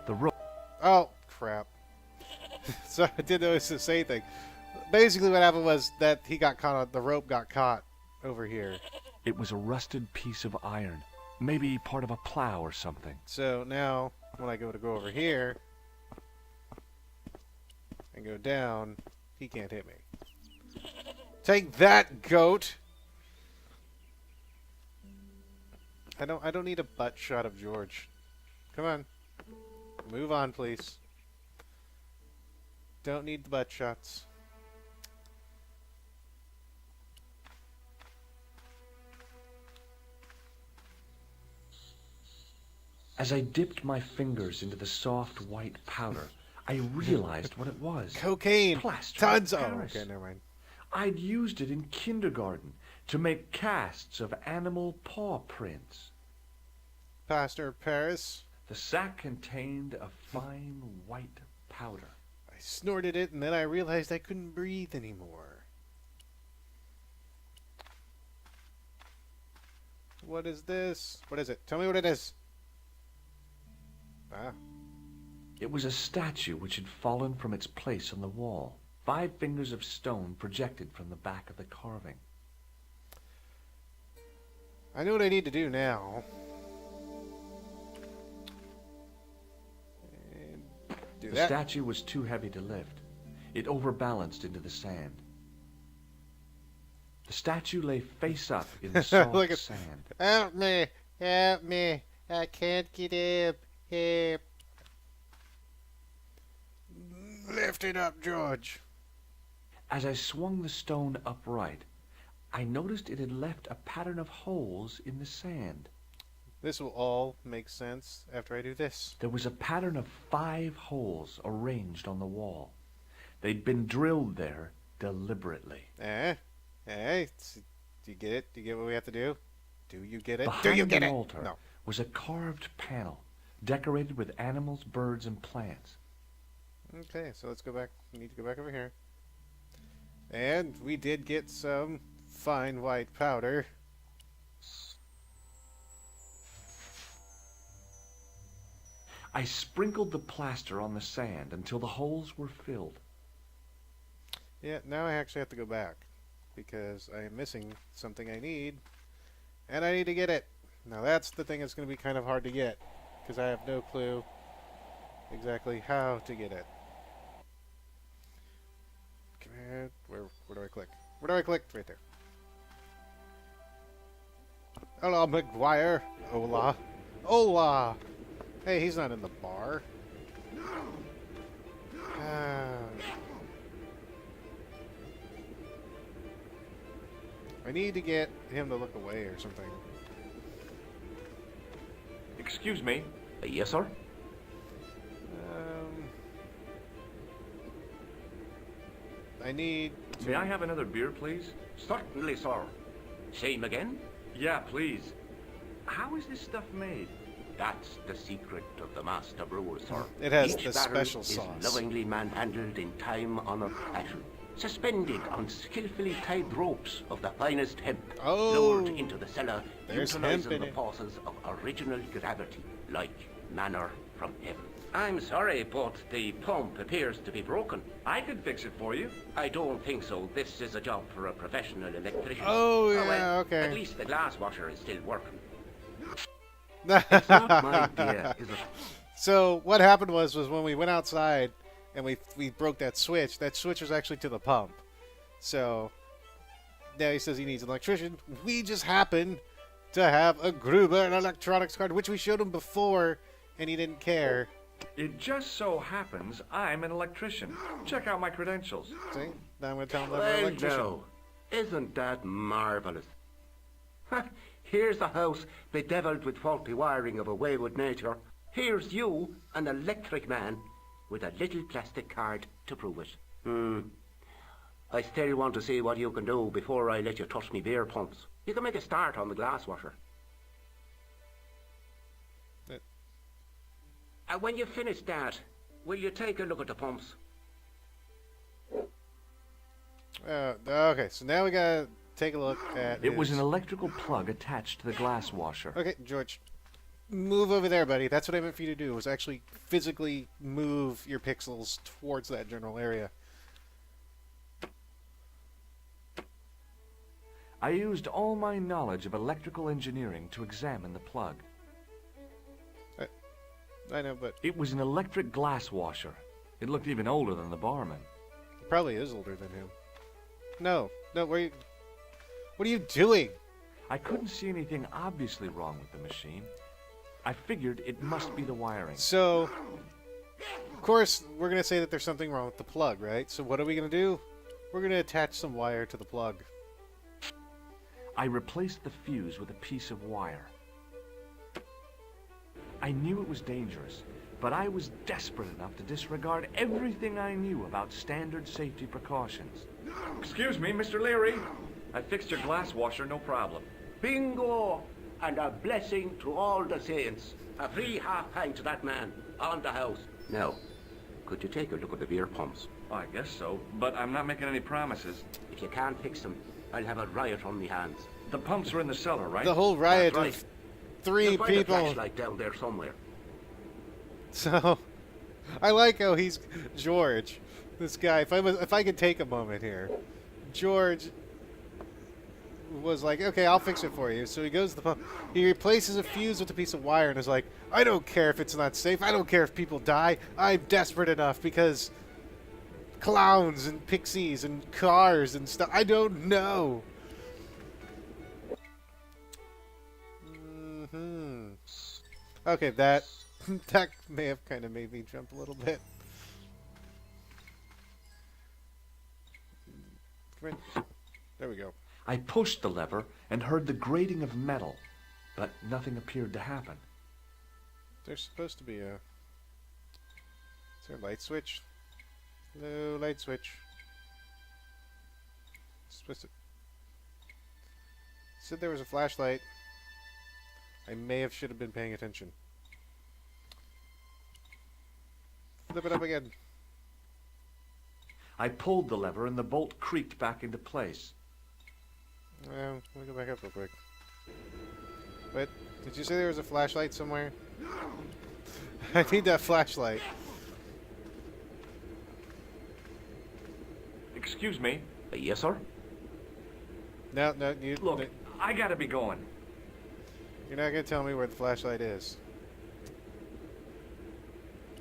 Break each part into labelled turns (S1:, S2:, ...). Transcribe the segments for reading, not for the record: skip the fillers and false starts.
S1: The rope.
S2: Oh, crap. So I didn't notice the same thing. Basically what happened was that he got caught on, the rope got caught over here.
S1: It was a rusted piece of iron. Maybe part of a plow or something.
S2: So now, when I go over here and go down, he can't hit me. Take that, goat! I don't need a butt shot of George. Come on. Move on, please. Don't need the butt shots.
S1: As I dipped my fingers into the soft white powder, I realized what it was.
S2: Cocaine!
S1: Plaster
S2: Tons!
S1: of
S2: Oh,
S1: Paris.
S2: okay, never mind.
S1: I'd used it in kindergarten to make casts of animal paw prints.
S2: Plaster of Paris.
S1: The sack contained a fine white powder.
S2: I snorted it, and then I realized I couldn't breathe anymore. What is this? What is it? Tell me what it is. Ah.
S1: It was a statue which had fallen from its place on the wall. 5 fingers of stone projected from the back of the carving.
S2: I know what I need to do now. And do
S1: The
S2: that.
S1: statue was too heavy to lift. It overbalanced into the sand. The statue lay face up in the soft
S2: Look at-
S1: sand.
S2: Help me! Help me! I can't get up. Help. Lift it up, George.
S1: As I swung the stone upright, I noticed it had left a pattern of holes in the sand.
S2: This will all make sense after I do this.
S1: There was a pattern of 5 holes arranged on the wall. They'd been drilled there deliberately.
S2: Eh? Do you get it? Do you get what we have to do? Do you get it?
S1: Behind
S2: Do you get
S1: the
S2: it?
S1: altar
S2: No.
S1: was a carved panel decorated with animals, birds, and plants.
S2: Okay, so let's go back. We need to go back over here. And we did get some fine white powder.
S1: I sprinkled the plaster on the sand until the holes were filled.
S2: Yeah, now I actually have to go back because I am missing something I need, and I need to get it. Now that's the thing that's going to be kind of hard to get because I have no clue exactly how to get it. Come here. Where do I click? Where do I click? Right there. Hello, McGuire. Hola. Hola. Hey, he's not in the bar. I need to get him to look away or something.
S1: Excuse me.
S3: Yes, sir?
S2: I need
S1: May I have another beer, please?
S3: Certainly, sir. Same again?
S1: Yeah, please. How is this stuff made?
S3: That's the secret of the master brewer, sir.
S2: It has
S3: Each
S2: the
S3: barrel
S2: special
S3: is
S2: sauce.
S3: lovingly manhandled in time-honored fashion, suspended on skillfully tied ropes of the finest hemp,
S2: Oh,
S3: lowered into the cellar,
S2: there's hemp
S3: utilizing
S2: in
S3: the
S2: it.
S3: forces of original gravity, like manna from heaven. I'm sorry, but the pump appears to be broken.
S1: I could fix it for you.
S3: I don't think so. This is a job for a professional electrician.
S2: Oh, yeah,
S3: well,
S2: okay.
S3: At least the glass washer is still working.
S2: It's
S3: Not my idea, is it?
S2: So what happened was when we went outside and we broke that switch was actually to the pump. So now he says he needs an electrician. We just happen to have a Gruber electronics card, which we showed him before, and he didn't care.
S1: It just so happens I'm an electrician. Check out my credentials.
S2: See? Now I'm going to tell him that I'm an
S3: Well,
S2: electrician.
S3: no. Isn't that marvelous? Here's a house bedeviled with faulty wiring of a wayward nature. Here's you, an electric man, with a little plastic card to prove it. I still want to see what you can do before I let you touch me beer pumps. You can make a start on the glass washer. When you finish that, will you take a look at the pumps?
S2: Okay, so now we got to take a look at
S1: It was
S2: his-
S1: an electrical plug attached to the glass washer.
S2: Okay, George. move over there, buddy. That's what I meant for you to do, was actually physically move your pixels towards that general area.
S1: I used all my knowledge of electrical engineering to examine the plug.
S2: I know, but
S1: It was an electric glass washer. It looked even older than the barman.
S2: it probably is older than him. No, what are you doing?
S1: I couldn't see anything obviously wrong with the machine. I figured it must be the wiring.
S2: So, of course, we're going to say that there's something wrong with the plug, right? So what are we going to do? We're going to attach some wire to the plug.
S1: I replaced the fuse with a piece of wire. I knew it was dangerous, but I was desperate enough to disregard everything I knew about standard safety precautions. Excuse me, Mr. Leary. I fixed your glass washer, no problem.
S3: Bingo! And a blessing to all the saints. A free half-pint to that man on the house. Now, could you take a look at the beer pumps?
S1: I guess so, but I'm not making any promises.
S3: If you can't fix them, I'll have a riot on me hands.
S1: The pumps are in the cellar, right?
S2: The whole riot
S3: That's right.
S2: of 3
S3: You'll find a
S2: people.
S3: flashlight down there somewhere.
S2: So, I like how he's George. This guy. If I could take a moment here, George was like, "Okay, I'll fix it for you." So he goes to the pump. He replaces a fuse with a piece of wire and is like, "I don't care if it's not safe. I don't care if people die. I'm desperate enough because clowns and pixies and cars and stuff. I don't know." Okay, that may have kind of made me jump a little bit. Come in. There we go.
S1: I pushed the lever and heard the grating of metal, but nothing appeared to happen.
S2: There's supposed to be a... Is there a light switch? Hello, light switch. Supposed to... Said there was a flashlight. I should have been paying attention. Flip it up again.
S1: I pulled the lever and the bolt creaked back into place.
S2: Well, let me go back up real quick. But, did you say there was a flashlight somewhere? I need that flashlight.
S1: Excuse me.
S3: Yes, sir?
S2: No, you...
S1: Look, I gotta be going.
S2: You're not going to tell me where the flashlight is.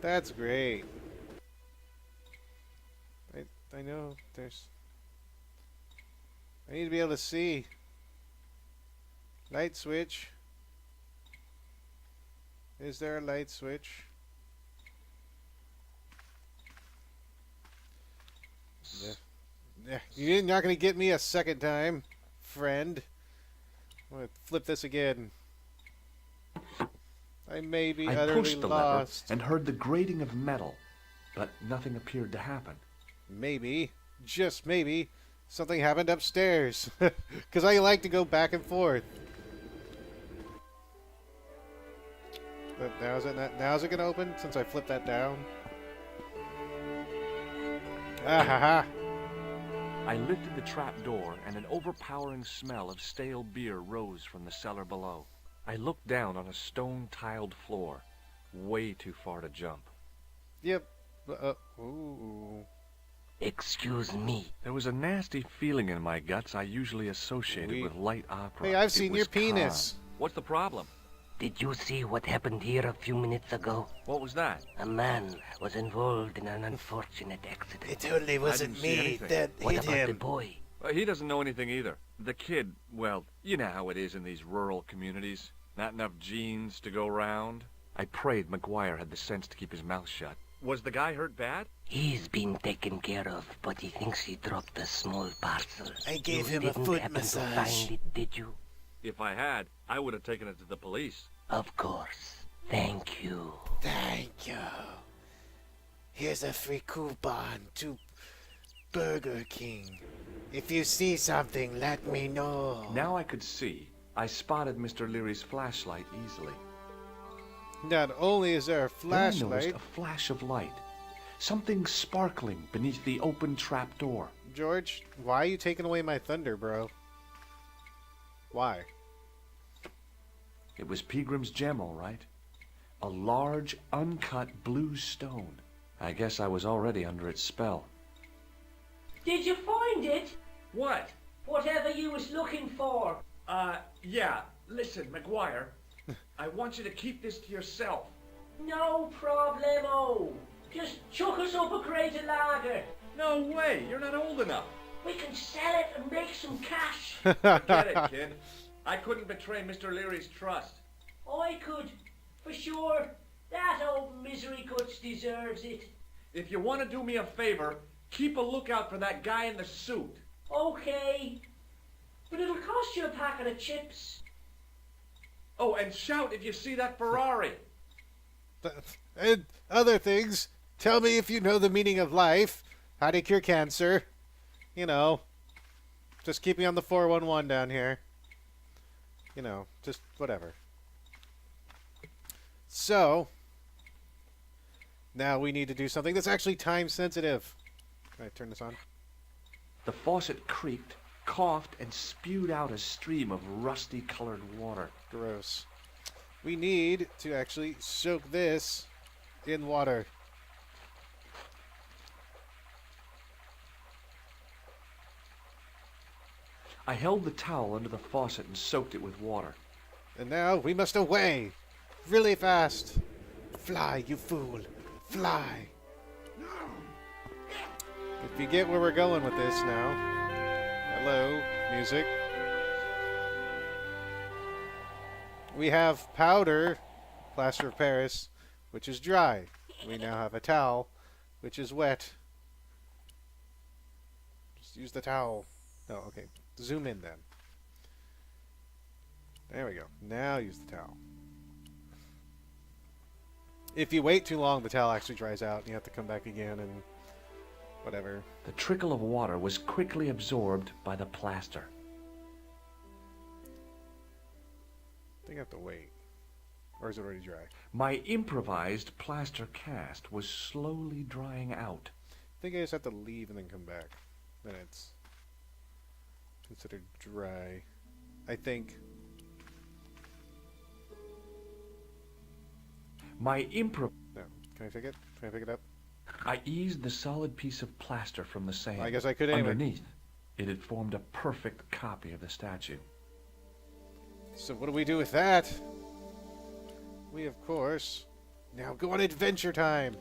S2: That's great. I know there's... I need to be able to see. Light switch. Is there a light switch? Yeah. You're not going to get me a second time, friend. I'm going to flip this again. I may be
S1: I
S2: utterly
S1: pushed the
S2: lost.
S1: lever and heard the grating of metal, but nothing appeared to happen.
S2: Maybe, just maybe, something happened upstairs. Because I like to go back and forth. But now is it going to open since I flipped that down? Ah ha ha.
S1: I lifted the trap door and an overpowering smell of stale beer rose from the cellar below. I looked down on a stone-tiled floor, way too far to jump.
S2: Yep. Ooh.
S4: Excuse me.
S1: There was a nasty feeling in my guts I usually associated with light opera.
S2: Hey, I've
S1: It
S2: seen
S1: was
S2: your penis.
S1: calm. What's the problem?
S4: Did you see what happened here a few minutes ago?
S1: What was that?
S4: A man was involved in an unfortunate accident.
S5: It only wasn't
S1: didn't see
S5: me
S1: anything.
S5: that
S4: What
S5: hit
S4: about the
S5: him.
S4: boy?
S1: He doesn't know anything either. The kid, well, you know how it is in these rural communities. Not enough genes to go round. I prayed McGuire had the sense to keep his mouth shut. Was the guy hurt bad?
S4: He's been taken care of, but he thinks he dropped a small parcel.
S5: I gave
S4: You
S5: him a
S4: didn't
S5: foot
S4: happen
S5: massage.
S4: to find it, did you?
S1: If I had, I would have taken it to the police.
S4: Of course. Thank you.
S5: Thank you. Here's a free coupon to Burger King. If you see something, let me know.
S1: Now I could see. I spotted Mr. Leary's flashlight easily.
S2: Not only is there a
S1: Then I noticed
S2: flashlight,
S1: a flash of light. Something sparkling beneath the open trap door.
S2: George, why are you taking away my thunder, bro? Why?
S1: It was Peagram's gem, all right. A large, uncut blue stone. I guess I was already under its spell.
S6: Did you find it?
S1: What?
S6: Whatever you was looking for.
S1: Yeah. Listen, McGuire, I want you to keep this to yourself.
S6: No problemo. Just chuck us up a crate of lager.
S1: No way, you're not old enough.
S6: We can sell it and make some cash.
S1: Forget it, kid. I couldn't betray Mr. Leary's trust.
S6: I could, for sure. That old misery guts deserves it.
S1: If you want to do me a favor, keep a lookout for that guy in the suit.
S6: Okay. But it'll cost you a packet of chips.
S1: Oh, and shout if you see that Ferrari.
S2: And other things. Tell me if you know the meaning of life. How to cure cancer. You know. Just keep me on the 411 down here. You know, just whatever. So, now we need to do something that's actually time sensitive. Can I turn this on?
S1: The faucet creaked, coughed, and spewed out a stream of rusty-colored water.
S2: Gross. We need to actually soak this in water.
S1: I held the towel under the faucet and soaked it with water.
S2: And now we must away. Really fast. Fly, you fool. Fly. If you get where we're going with this now. Hello, music. We have powder, plaster of Paris, which is dry. We now have a towel, which is wet. Just use the towel. No, okay. Zoom in then. There we go. Now use the towel. If you wait too long, the towel actually dries out, and you have to come back again and whatever.
S1: The trickle of water was quickly absorbed by the plaster.
S2: I think I have to wait. Or is it already dry?
S1: My improvised plaster cast was slowly drying out.
S2: I think I just have to leave and then come back. Then it's considered dry. I think. No. Can I pick it? Can I pick it up?
S1: I eased the solid piece of plaster from the sand.
S2: I guess I could anyway.
S1: Underneath, it had formed a perfect copy of the statue.
S2: So what do we do with that? We, of course, now go on adventure time.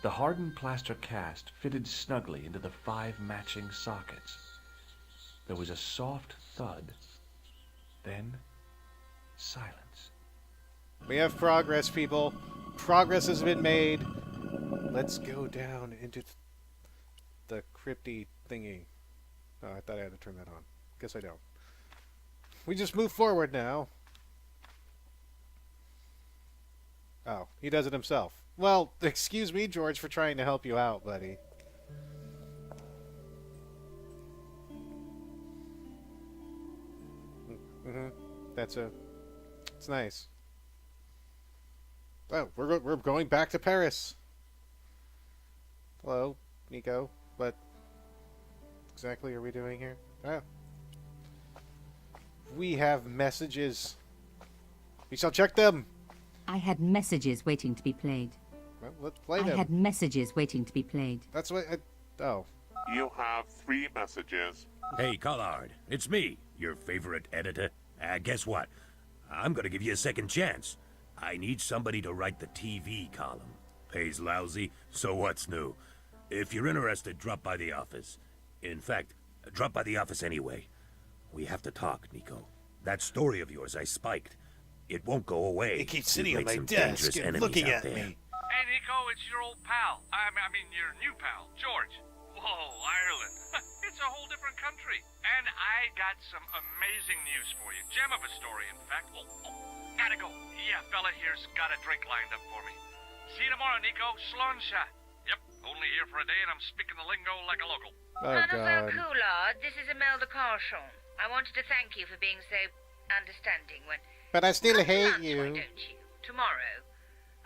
S1: The hardened plaster cast fitted snugly into the 5 matching sockets. There was a soft thud, then silence.
S2: We have progress, people. Progress has been made. Let's go down into the crypty thingy. Oh, I thought I had to turn that on. Guess I don't. We just move forward now. Oh, he does it himself. Well, excuse me, George, for trying to help you out, buddy. It's nice. Oh, we're going back to Paris. Hello, Nico. What exactly are we doing here? Oh. We have messages. We shall check them.
S7: I had messages waiting to be played.
S2: Well, let's play them.
S7: I had messages waiting to be played.
S2: That's what. Oh.
S8: You have 3 messages.
S9: Hey, Collard, it's me, your favorite editor. Guess what? I'm gonna give you a second chance. I need somebody to write the TV column. Pays lousy, so what's new? If you're interested, drop by the office. In fact, drop by the office anyway. We have to talk, Nico. That story of yours I spiked. It won't go away.
S5: He keeps sitting
S9: We've
S5: on
S9: made
S5: my
S9: some
S5: desk
S9: dangerous
S5: and
S9: enemies
S5: looking
S9: out
S5: at
S9: there.
S5: me.
S10: Hey, Nico, it's your old pal. I mean, your new pal, George. Whoa, Ireland. It's a whole different country. And I got some amazing news for you. Gem of a story, in fact. Oh, gotta go. Yeah, fella here's got a drink lined up for me. See you tomorrow, Nico. Slonsha. Yep, only here for a day and I'm speaking the lingo like a local.
S2: Oh, God.
S11: Coulard, this is Imelda Carchon. I wanted to thank you for being so understanding when...
S2: But I still
S11: Come to
S2: hate
S11: lunch,
S2: you.
S11: why don't you? Tomorrow.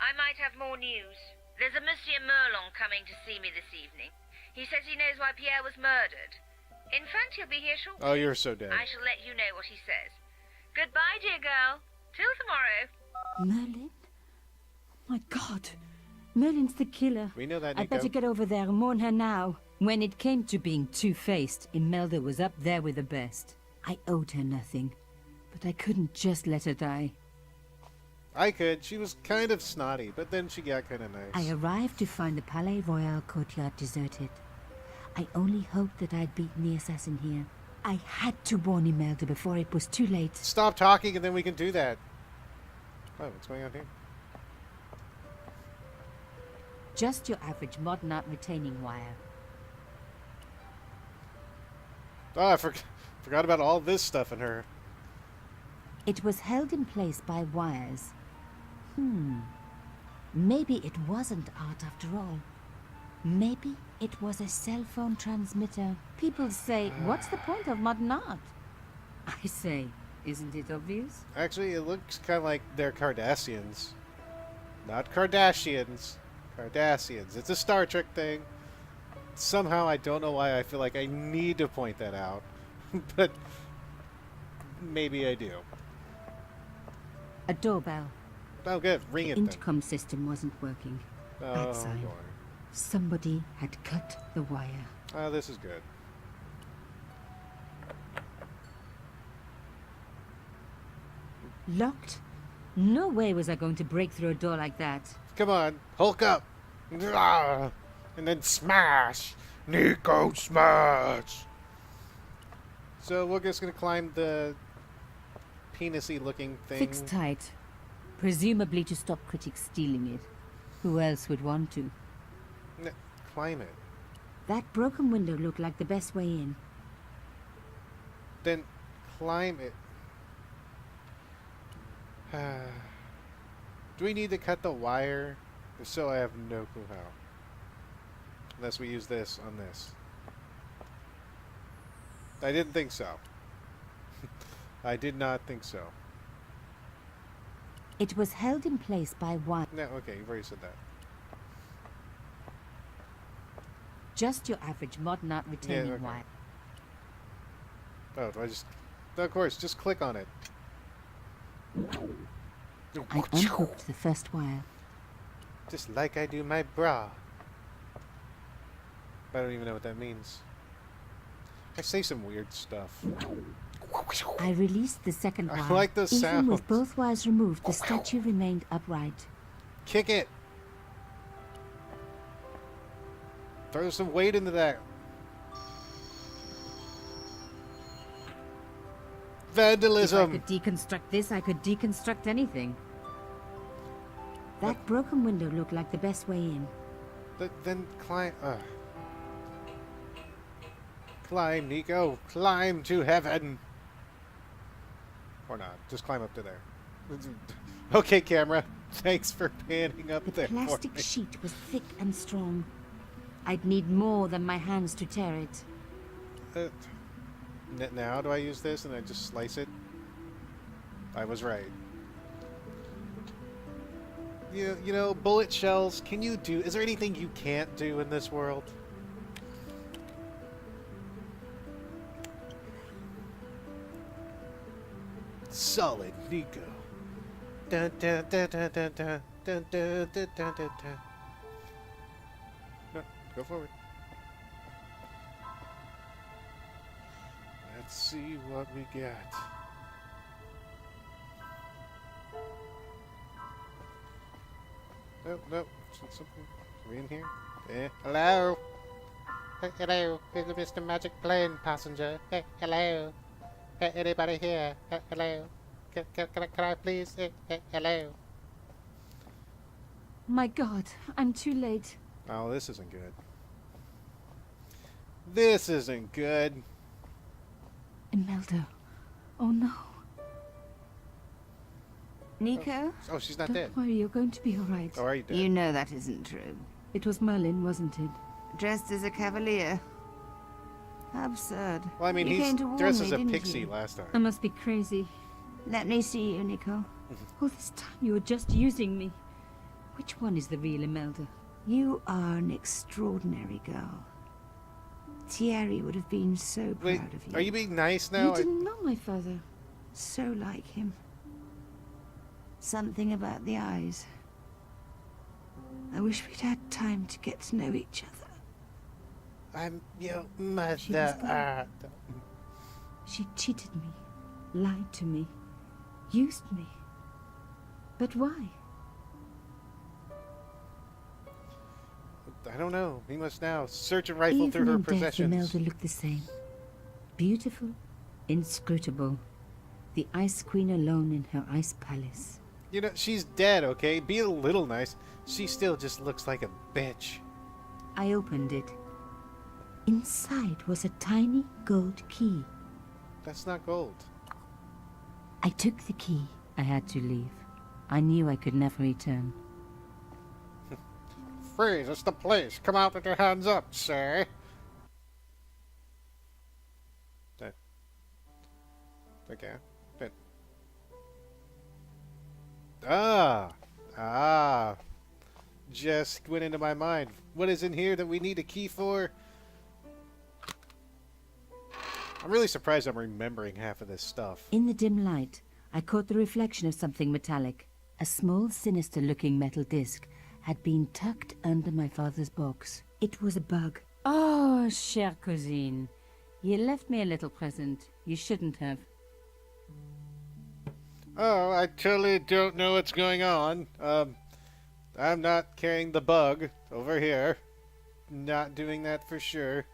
S11: I might have more news. There's a Monsieur Merlon coming to see me this evening. He says he knows why Pierre was murdered. In fact, he'll be here shortly.
S2: Oh, you're so dead.
S11: I shall let you know what he says. Goodbye, dear girl. Till tomorrow.
S12: Merlin? My God. Merlin's the killer.
S2: We know that,
S12: I'd
S2: Nico.
S12: better get over there and mourn her now.
S7: When it came to being two-faced, Imelda was up there with the best. I owed her nothing, but I couldn't just let her die.
S2: I could. She was kind of snotty, but then she got kind of nice.
S7: I arrived to find the Palais Royal courtyard deserted. I only hoped that I'd beaten the assassin here. I had to warn Imelda before it was too late.
S2: Stop talking and then we can do that. Oh, what's going on here?
S7: Just your average modern art retaining wire.
S2: Oh, I forgot about all this stuff in her.
S7: It was held in place by wires. Maybe it wasn't art after all. Maybe it was a cell phone transmitter. People say, what's the point of modern art? I say, isn't it obvious?
S2: Actually, it looks kind of like they're Cardassians. Not Kardashians. Cardassians. It's a Star Trek thing. Somehow, I don't know why I feel like I need to point that out. But maybe I do.
S7: A doorbell.
S2: Oh, good. Ring
S7: The
S2: it then.
S7: intercom system wasn't working.
S2: Oh,
S7: Bad sign.
S2: boy.
S7: Somebody had cut the wire.
S2: Oh, this is good.
S7: Locked? No way was I going to break through a door like that.
S2: Come on. Hulk up. Ah, and then smash. Nico smash. So we're just going to climb the penis-y looking thing.
S7: Fixed tight. Presumably to stop critics stealing it. Who else would want to?
S2: Climb it.
S7: That broken window looked like the best way in.
S2: Then climb it. Do we need to cut the wire? If so, I have no clue how. Unless we use this on this. I didn't think so. I did not think so.
S7: It was held in place by wire.
S2: No, okay, you've already said that.
S7: Just your average modern art retaining
S2: okay.
S7: wire.
S2: Oh, do I just... Of course, just click on it.
S7: I unhooked the first wire.
S2: Just like I do my bra. I don't even know what that means. I say some weird stuff.
S7: I released the second wire.
S2: I like those
S7: Even
S2: sounds.
S7: with both wires removed, the statue remained upright.
S2: Kick it! Throw some weight into that. Vandalism!
S7: If I could deconstruct this, I could deconstruct anything. That broken window looked like the best way in.
S2: Then climb... Climb, Nico. Climb to heaven. Or not. Just climb up to there. Okay, camera. Thanks for panning up there
S7: The plastic
S2: for me.
S7: sheet was thick and strong. I'd need more than my hands to tear it.
S2: Now do I use this and I just slice it? I was right. You know, bullet shells, can you do... Is there anything you can't do in this world? Solid Nico. Dun, dun, dun, dun, dun, dun, dun, dun, dun, dun, dun, dun. No, go forward. Let's see what we got. No. Something. Are we in here? Hello? Hello. This is Mr. Magic Plane passenger. Hello. Anybody here? Hello. Can I please? Hello.
S12: My God, I'm too late.
S2: Oh, this isn't good. This isn't good.
S12: Imelda. Oh no.
S13: Nico?
S2: Oh, she's not
S12: Don't
S2: dead.
S12: worry, you're going to be all right.
S2: Oh, are you dead?
S13: You know that isn't true.
S12: It was Merlin, wasn't it?
S13: Dressed as a cavalier. How absurd.
S2: Well, I mean,
S13: You came to
S2: he's
S13: warn
S2: dressed
S13: me,
S2: as a
S13: didn't
S2: pixie
S13: you?
S2: last time.
S12: I must be crazy.
S13: Let me see you, Nico.
S12: All this time you were just using me. Which one is the real Imelda?
S13: You are an extraordinary girl. Thierry would have been so proud
S2: Wait,
S13: of you.
S2: are you being nice now?
S12: You didn't know my father.
S13: So like him. Something about the eyes. I wish we'd had time to get to know each other.
S5: I'm your
S7: She was
S5: mother.
S7: good. She cheated me, lied to me, used me. But why?
S2: I don't know. We must now search and rifle
S7: Even
S2: through her
S7: in death,
S2: possessions.
S7: Imelda looked the same. Beautiful, inscrutable. The Ice Queen alone in her ice palace.
S2: You know, she's dead, okay? Be a little nice. She still just looks like a bitch.
S7: I opened it. Inside was a tiny gold key.
S2: That's not gold.
S7: I took the key. I had to leave. I knew I could never return.
S2: Freeze, it's the police. Come out with your hands up, sir. Okay. Good. Just went into my mind. What is in here that we need a key for? I'm really surprised I'm remembering half of this stuff.
S7: In the dim light, I caught the reflection of something metallic. A small, sinister-looking metal disc had been tucked under my father's box. It was a bug. Oh, chère cousine. You left me a little present. You shouldn't have.
S2: Oh, I totally don't know what's going on. I'm not carrying the bug over here. Not doing that for sure.